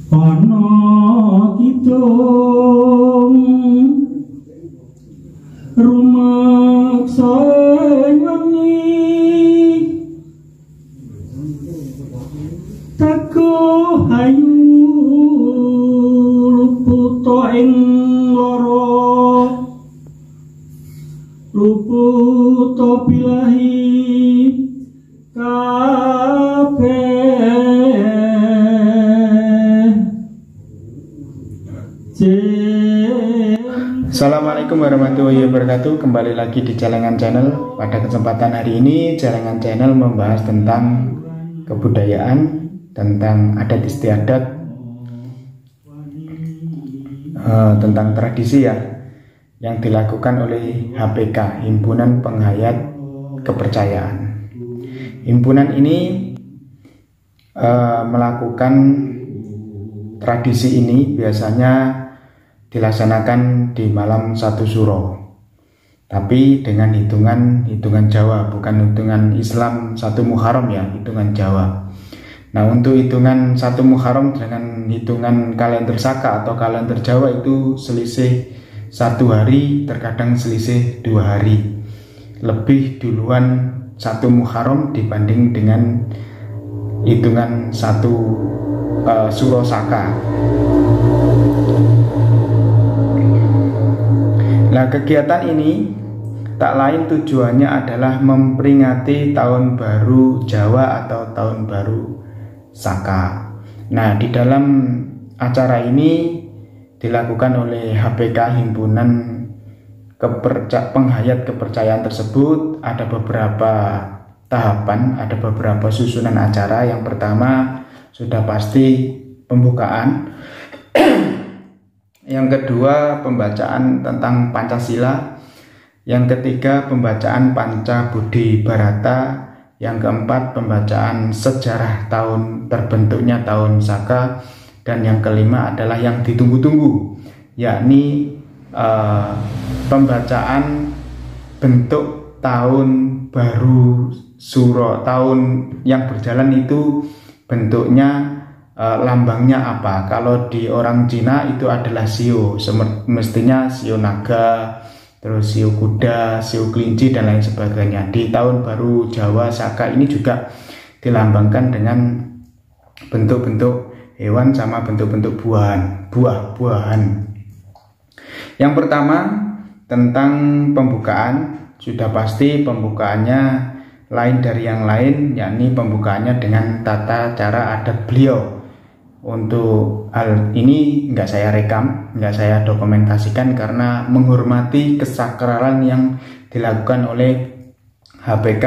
ana kidung rumaksa wengi tako hayu luputo ing loro luputo bilahi Assalamualaikum warahmatullahi wabarakatuh. Kembali lagi di Celengan Channel. Pada kesempatan hari ini Celengan Channel membahas tentang kebudayaan, tentang adat istiadat, tentang tradisi ya yang dilakukan oleh HPK, Himpunan Penghayat Kepercayaan. Himpunan ini melakukan tradisi ini biasanya dilaksanakan di malam 1 Suro, tapi dengan hitungan Jawa, bukan hitungan Islam 1 Muharram ya, hitungan Jawa. Nah, untuk hitungan 1 Muharram dengan hitungan kalender Saka atau kalender Jawa itu selisih 1 hari, terkadang selisih 2 hari, lebih duluan 1 Muharram dibanding dengan hitungan 1 Suro Saka. Nah, kegiatan ini tak lain tujuannya adalah memperingati tahun baru Jawa atau tahun baru Saka. Nah, di dalam acara ini dilakukan oleh HPK, Himpunan Penghayat Kepercayaan tersebut. Ada beberapa tahapan, ada beberapa susunan acara. Yang pertama sudah pasti pembukaan. Yang kedua pembacaan tentang Pancasila. Yang ketiga pembacaan Panca Budi Barata. Yang keempat pembacaan sejarah tahun terbentuknya tahun Saka. Dan yang kelima adalah yang ditunggu-tunggu, yakni pembacaan bentuk tahun baru Suro. Tahun yang berjalan itu bentuknya, lambangnya apa. Kalau di orang Cina itu adalah shio, mestinya shio naga, terus shio kuda, shio kelinci dan lain sebagainya. Di tahun baru Jawa Saka ini juga dilambangkan dengan bentuk-bentuk hewan sama bentuk-bentuk buah-buahan. Yang pertama tentang pembukaan, sudah pasti pembukaannya lain dari yang lain, yakni pembukaannya dengan tata cara adat beliau. Untuk hal ini nggak saya rekam, nggak saya dokumentasikan karena menghormati kesakralan yang dilakukan oleh HPK,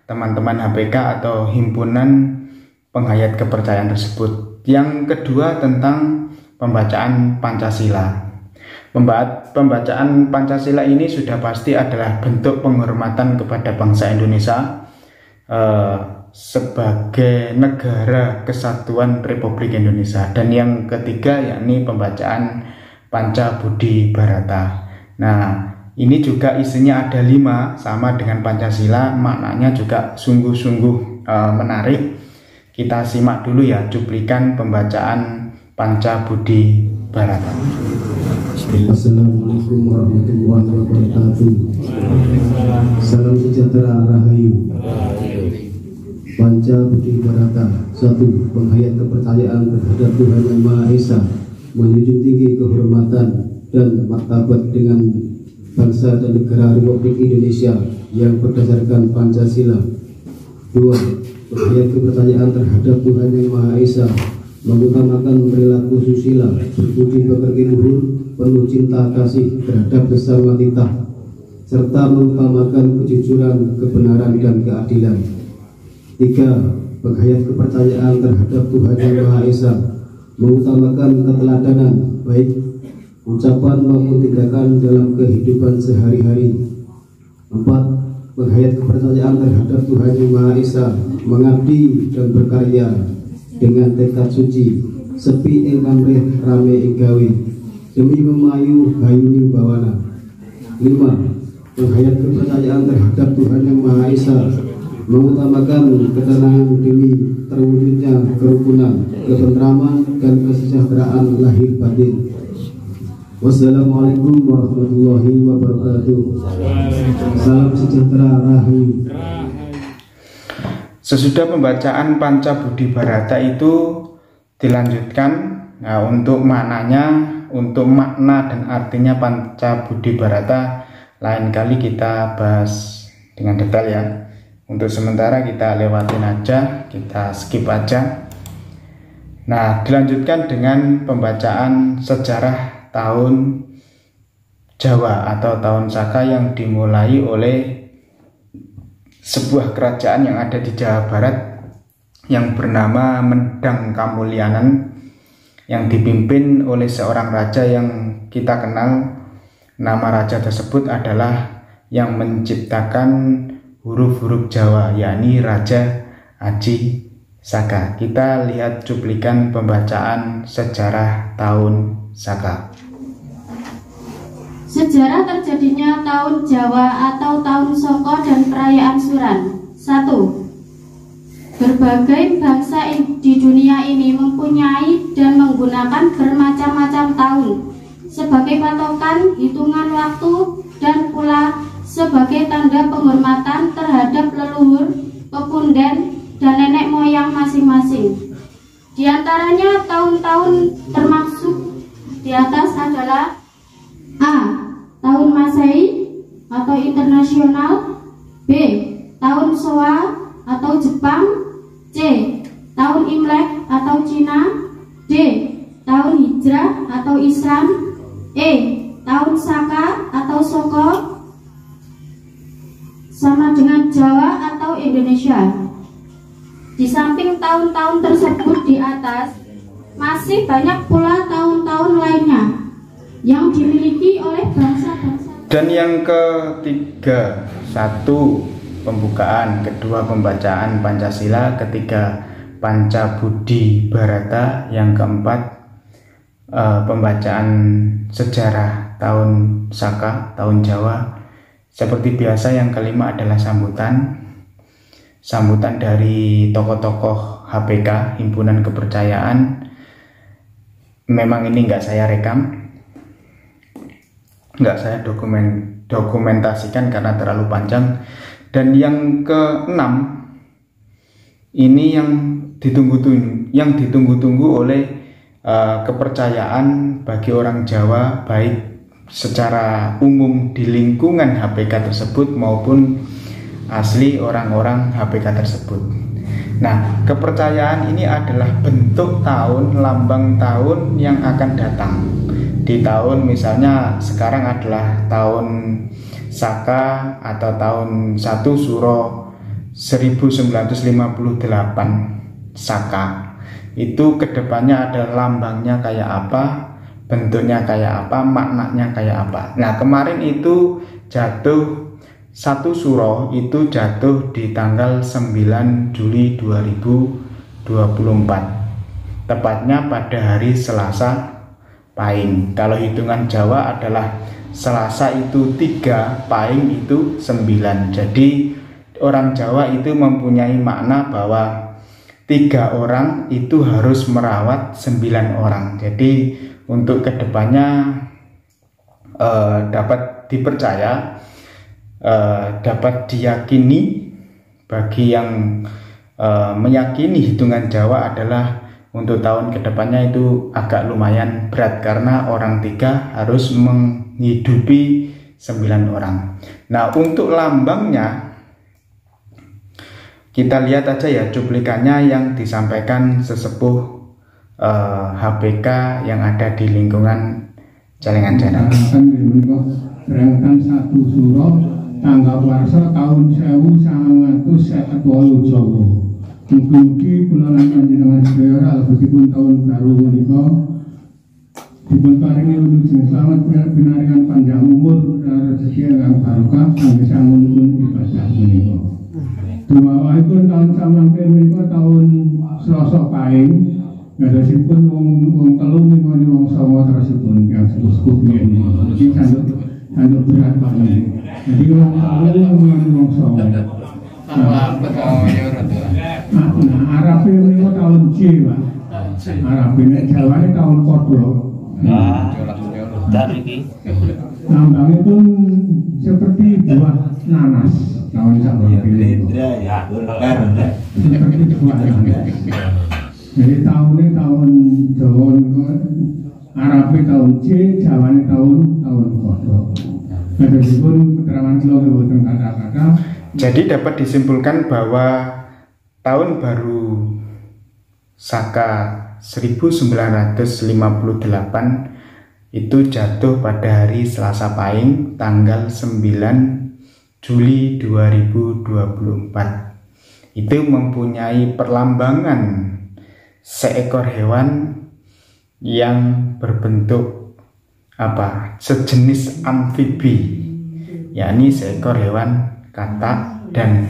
teman-teman HPK atau Himpunan Penghayat Kepercayaan tersebut. Yang kedua tentang pembacaan Pancasila. Pembacaan Pancasila ini sudah pasti adalah bentuk penghormatan kepada bangsa Indonesia sebagai negara kesatuan Republik Indonesia. Dan yang ketiga yakni pembacaan Panca Budi Barata. Nah, ini juga isinya ada 5, sama dengan Pancasila, maknanya juga sungguh-sungguh menarik. Kita simak dulu ya cuplikan pembacaan Panca Budi Barata. Assalamualaikum warahmatullahi wabarakatuh. Salam sejahtera rahayu. Panca Budi Barata. 1. Penghayat kepercayaan terhadap Tuhan Yang Maha Esa, menjunjung tinggi kehormatan dan martabat dengan bangsa dan negara Republik Indonesia yang berdasarkan Pancasila. 2. Penghayat kepercayaan terhadap Tuhan Yang Maha Esa, mengutamakan perilaku susila, berbudi pekerti luhur, penuh cinta kasih terhadap sesama kita, serta mengutamakan kejujuran, kebenaran dan keadilan. 3. Penghayat kepercayaan terhadap Tuhan Yang Maha Esa, mengutamakan keteladanan baik ucapan maupun tindakan dalam kehidupan sehari-hari. 4. Penghayat kepercayaan terhadap Tuhan Yang Maha Esa, mengabdi dan berkarya dengan tekad suci, sepi ing pamrih rame ing gawe, demi memayu hayuning bawana. 5. Penghayat kepercayaan terhadap Tuhan Yang Maha Esa, mengutamakan ketenangan diri, terwujudnya kerukunan, ketentraman, dan kesejahteraan lahir batin. Wassalamualaikum warahmatullahi wabarakatuh. Salam sejahtera, Rahayu. Sesudah pembacaan Panca Budi Bharata itu dilanjutkan. Nah, untuk maknanya, untuk makna dan artinya Panca Budi Bharata lain kali kita bahas dengan detail ya. Untuk sementara kita lewatin aja, kita skip aja. Nah, dilanjutkan dengan pembacaan sejarah tahun Jawa atau tahun Saka yang dimulai oleh sebuah kerajaan yang ada di Jawa Barat yang bernama Mendang Kamulyanan, yang dipimpin oleh seorang raja yang kita kenal. Nama raja tersebut adalah yang menciptakan huruf-huruf Jawa, yakni Raja Aji Saka. Kita lihat cuplikan pembacaan sejarah tahun Saka. Sejarah terjadinya tahun Jawa atau tahun Saka dan perayaan Suran. 1. Berbagai bangsa di dunia ini mempunyai dan menggunakan bermacam-macam tahun sebagai patokan hitungan waktu dan pula sebagai tanda penghormatan terhadap leluhur, pepunden, dan nenek moyang masing-masing. Di antaranya tahun-tahun termaksud di atas adalah A. Tahun Masehi atau internasional. B. Tahun Showa atau Jepang. C. Tahun Imlek atau Cina. D. Tahun Hijrah atau Islam. E. Tahun Saka atau Soko sama dengan Jawa atau Indonesia. Di samping tahun-tahun tersebut di atas, masih banyak pula tahun-tahun lainnya yang dimiliki oleh bangsa-bangsa. Dan yang ketiga, 1. Pembukaan, kedua pembacaan Pancasila, ketiga Panca Budi Bharata, yang keempat pembacaan sejarah tahun Saka, tahun Jawa. Seperti biasa yang kelima adalah sambutan dari tokoh-tokoh HPK, Himpunan Kepercayaan. Memang ini nggak saya rekam, nggak saya dokumentasikan karena terlalu panjang. Dan yang keenam ini yang ditunggu-tunggu oleh kepercayaan bagi orang Jawa, baik secara umum di lingkungan HPK tersebut maupun asli orang-orang HPK tersebut. Nah, kepercayaan ini adalah bentuk tahun, lambang tahun yang akan datang. Di tahun misalnya sekarang adalah tahun Saka atau tahun 1 Suro 1958 Saka. Itu kedepannya ada lambangnya kayak apa, bentuknya kayak apa, maknanya kayak apa. Nah, kemarin itu jatuh 1 Suro itu jatuh di tanggal 9 Juli 2024, tepatnya pada hari Selasa Pahing. Kalau hitungan Jawa adalah Selasa itu 3, Pahing itu 9. Jadi orang Jawa itu mempunyai makna bahwa 3 orang itu harus merawat 9 orang. Jadi untuk kedepannya dapat dipercaya, dapat diyakini bagi yang meyakini hitungan Jawa adalah untuk tahun kedepannya itu agak lumayan berat karena orang 3 harus menghidupi 9 orang. Nah, untuk lambangnya kita lihat aja ya cuplikannya yang disampaikan sesepuh HPK yang ada di lingkungan Celengan Channel. Berangkat 1 Suro tanggal warsa tahun 1958 Jawa. Mugi-mugi kula lan panjenengan sedaya albetipun tahun baru menika dipun paringi wilujeng slamet pinaringan panjang umur dan rezeki ingkang barokah kangge sangunipun ibadah menika. Dumawaipun tahun samangke menika tahun Selasa Pahing, ngadosipun wong telu mingoni wong Sawa tersipun yang sepuh biyen iki sanduk berat banget. Jadi wong telu mingoni wong Sawa. Nah, Arab ini tahun J, Pak. Arab ini Jawa ini tahun Kodok. Lambang itu seperti buah nanas. Tahun sama ini. Seperti buah nanas. Jadi tahun ini tahun Jawa, Arab ini tahun J, Jawa ini tahun Kodok. Meskipun keterangan kilo kata-kata. Jadi dapat disimpulkan bahwa tahun baru Saka 1958 itu jatuh pada hari Selasa Pahing tanggal 9 Juli 2024. Itu mempunyai perlambangan seekor hewan yang berbentuk sejenis amfibi, yakni seekor hewan katak, dan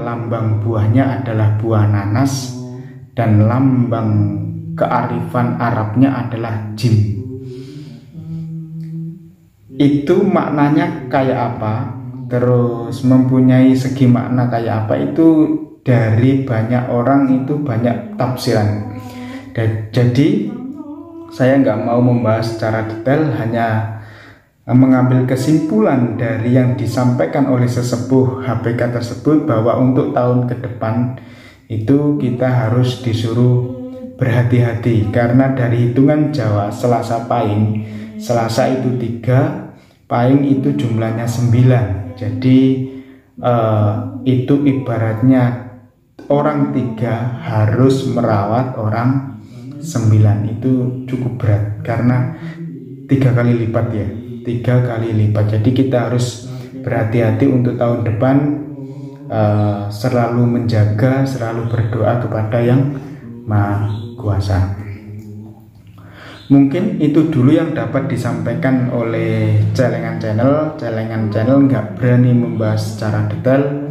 lambang buahnya adalah buah nanas, dan lambang kearifan Arabnya adalah jim. Itu maknanya kayak apa, terus mempunyai segi makna kayak apa, itu dari banyak orang itu banyak tafsiran. Jadi saya nggak mau membahas secara detail, hanya mengambil kesimpulan dari yang disampaikan oleh sesepuh HBK tersebut, bahwa untuk tahun ke depan itu kita harus disuruh berhati-hati, karena dari hitungan Jawa Selasa Pahing, Selasa itu 3, Pahing itu jumlahnya 9. Jadi itu ibaratnya orang 3 harus merawat orang 9. Itu cukup berat, karena 3 kali lipat ya, 3 kali lipat. Jadi kita harus berhati-hati untuk tahun depan, selalu menjaga, selalu berdoa kepada Yang Maha Kuasa. Mungkin itu dulu yang dapat disampaikan oleh Celengan Channel. Celengan Channel nggak berani membahas secara detail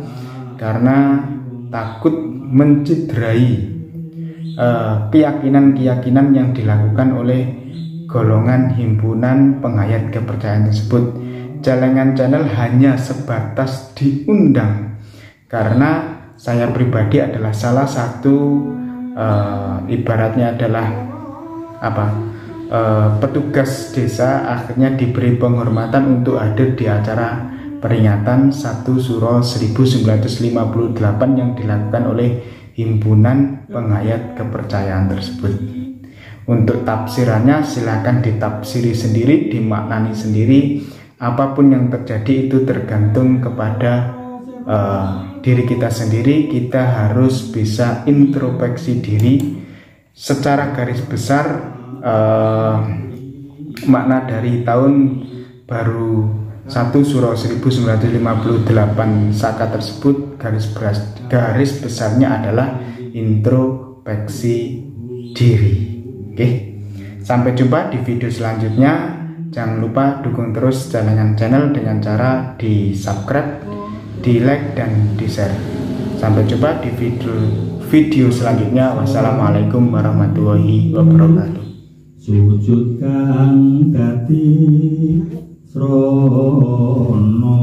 karena takut mencederai keyakinan-keyakinan yang dilakukan oleh golongan himpunan penghayat kepercayaan tersebut. Celengan Channel hanya sebatas diundang karena saya pribadi adalah salah satu ibaratnya adalah petugas desa, akhirnya diberi penghormatan untuk hadir di acara peringatan 1 Suro 1958 yang dilakukan oleh himpunan penghayat kepercayaan tersebut. Untuk tafsirannya silakan ditafsiri sendiri, dimaknani sendiri. Apapun yang terjadi itu tergantung kepada diri kita sendiri. Kita harus bisa introspeksi diri. Secara garis besar makna dari tahun baru 1 Suro 1958 Saka tersebut garis besarnya adalah introspeksi diri. Oke, sampai jumpa di video selanjutnya. Jangan lupa dukung terus Celengan Channel dengan cara di subscribe, di like, dan di share. Sampai jumpa di video selanjutnya. Wassalamualaikum warahmatullahi wabarakatuh. Sujud kang dadi srana